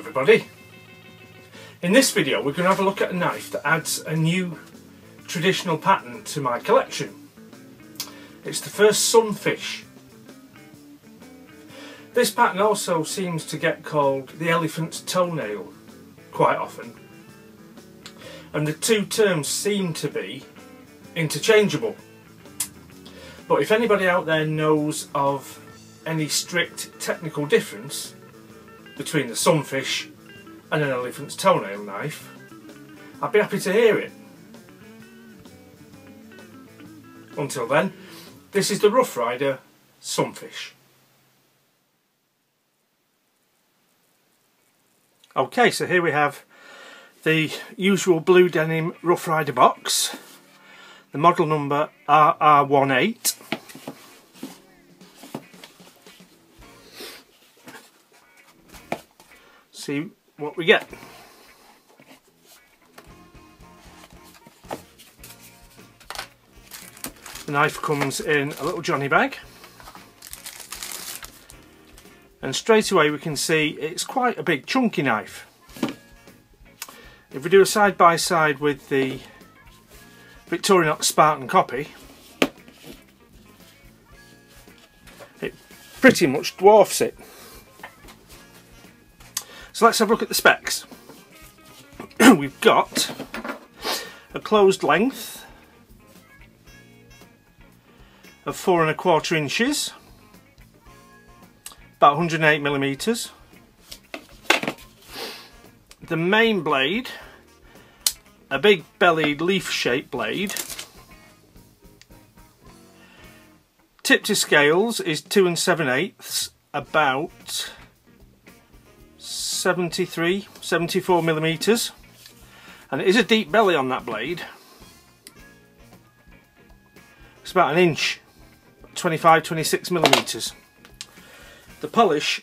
everybody. In this video we're going to have a look at a knife that adds a new traditional pattern to my collection. It's the first sunfish. This pattern also seems to get called the elephant's toenail quite often, and the two terms seem to be interchangeable. But if anybody out there knows of any strict technical difference between the sunfish and an elephant's toenail knife, I'd be happy to hear it. Until then, this is the Rough Rider Sunfish. Okay, so here we have the usual blue denim Rough Rider box, the model number R118. See what we get. The knife comes in a little Johnny bag, and straight away we can see it's quite a big chunky knife. If we do a side by side with the Victorinox Spartan copy, it pretty much dwarfs it. So let's have a look at the specs. We've got a closed length of 4¼ inches, about 108mm. The main blade, a big bellied leaf shaped blade. Tip to scales is 2 7/8, about 74mm, and it is a deep belly on that blade. It's about an inch, 25–26mm. The polish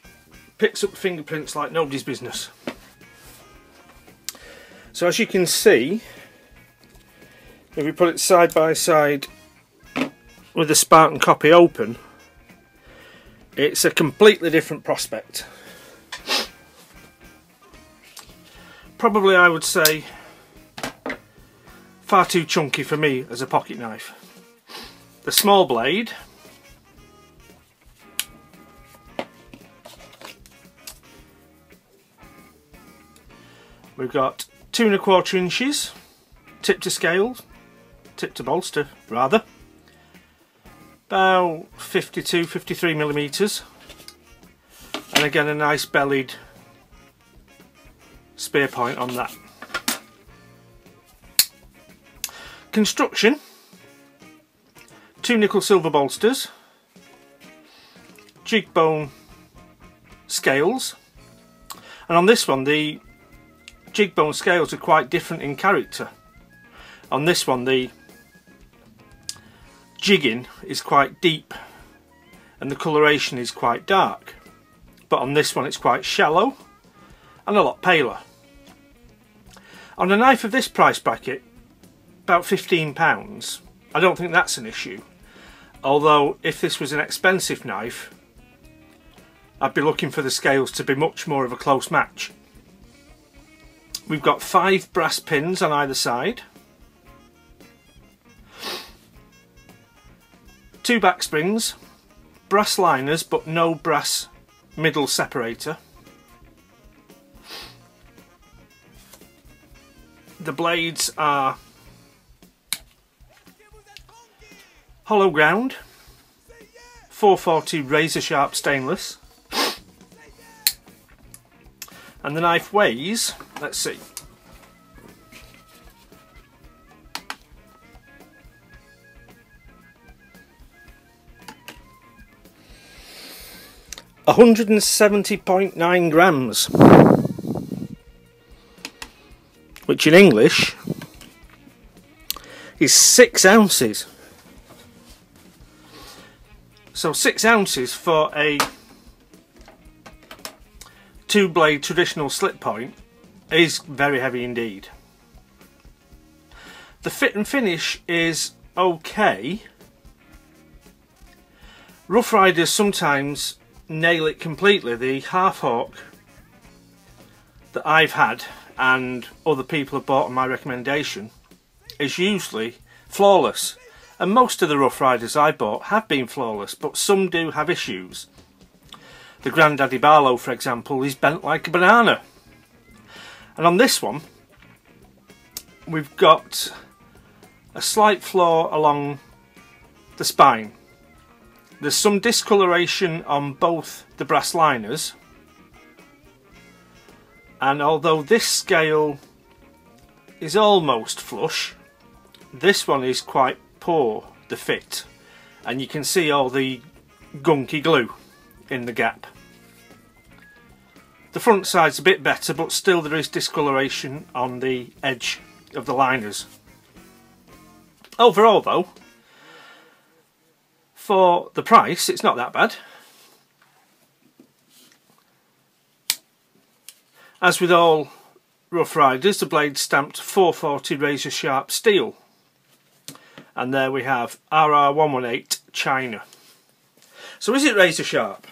picks up fingerprints like nobody's business. So as you can see, if we put it side by side with the Spartan copy open, it's a completely different prospect. Probably, I would say, far too chunky for me as a pocket knife. The small blade, we've got 2 1/4 inches, tip to scale, tip to bolster rather, about 52–53mm, and again a nice bellied spear point on that. Construction: 2 nickel silver bolsters, jig bone scales, and on this one the jig bone scales are quite different in character. On this one the jigging is quite deep and the coloration is quite dark, but on this one it's quite shallow and a lot paler. On a knife of this price bracket, about £15, I don't think that's an issue. Although if this was an expensive knife, I'd be looking for the scales to be much more of a close match. We've got 5 brass pins on either side, 2 back springs, brass liners but no brass middle separator. The blades are hollow ground, 440 razor sharp stainless, and the knife weighs, let's see, 170.9 grams, which in English is 6 ounces. So 6 ounces for a 2-blade traditional slip point is very heavy indeed. The fit and finish is okay. Rough Riders sometimes nail it completely. The half hawk that I've had and other people have bought on my recommendation is usually flawless, and most of the Rough Riders I bought have been flawless, but some do have issues. The Grandaddy Barlow, for example, is bent like a banana, and on this one we've got a slight flaw along the spine. There's some discoloration on both the brass liners, and although this scale is almost flush, this one is quite poor, the fit, and you can see all the gunky glue in the gap. The front side's a bit better, but still there is discoloration on the edge of the liners. Overall though, for the price, it's not that bad. As with all Rough Riders, the blade's stamped 440 razor sharp steel. And there we have R118 China. So is it razor sharp?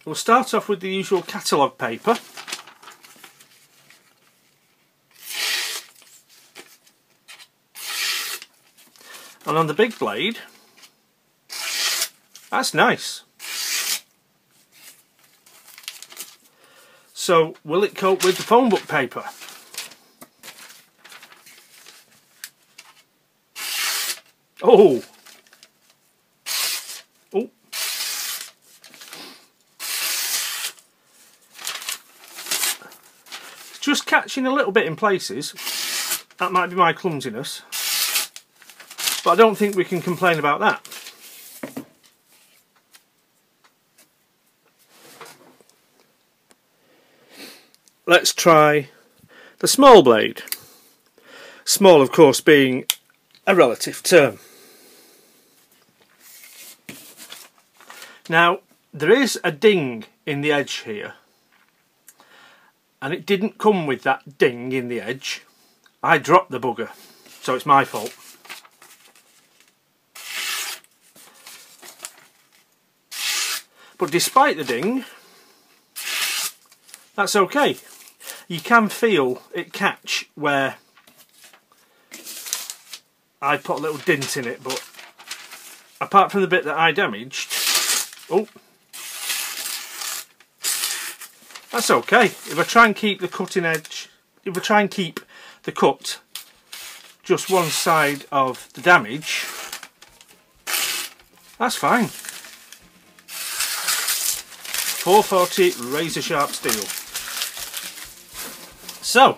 We'll start off with the usual catalogue paper. And on the big blade, that's nice. So will it cope with the phone book paper? Oh! Oh! It's just catching a little bit in places. That might be my clumsiness. But I don't think we can complain about that. Let's try the small blade. Small, of course, being a relative term. Now, there is a ding in the edge here, and it didn't come with that ding in the edge. I dropped the bugger, so it's my fault. But despite the ding, that's okay. You can feel it catch where I put a little dint in it, but apart from the bit that I damaged, oh, that's okay. If I try and keep the cutting edge, if I try and keep the cut just one side of the damage, that's fine. 440 razor sharp steel. So,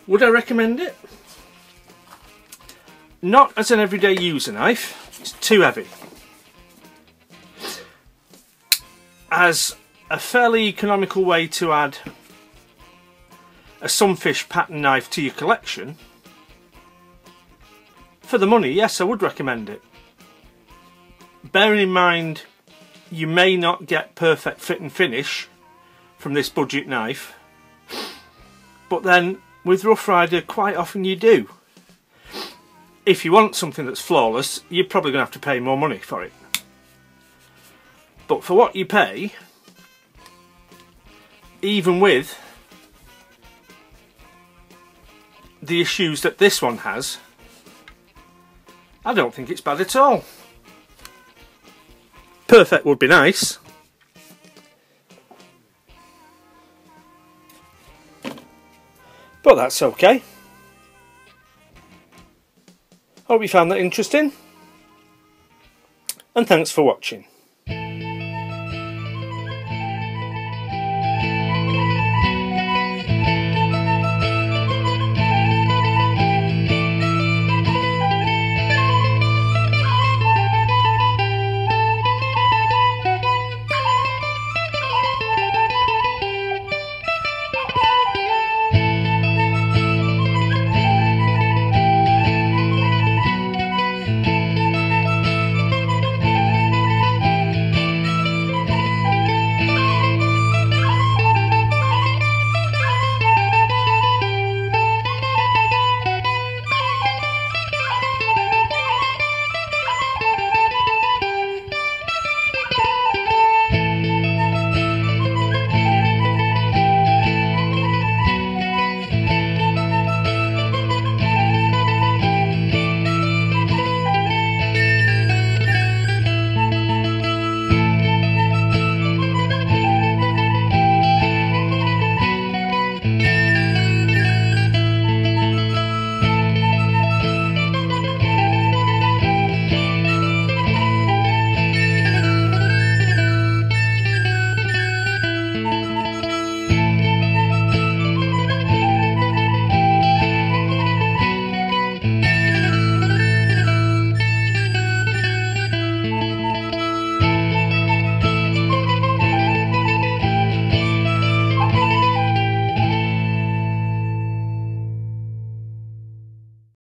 would I recommend it? Not as an everyday user knife, it's too heavy. As a fairly economical way to add a sunfish pattern knife to your collection, for the money, yes, I would recommend it. Bearing in mind you may not get perfect fit and finish from this budget knife, but then with Rough Rider quite often you do. If you want something that's flawless, you're probably going to have to pay more money for it. But for what you pay, even with the issues that this one has, I don't think it's bad at all. Perfect would be nice. But that's okay. Hope you found that interesting. And thanks for watching.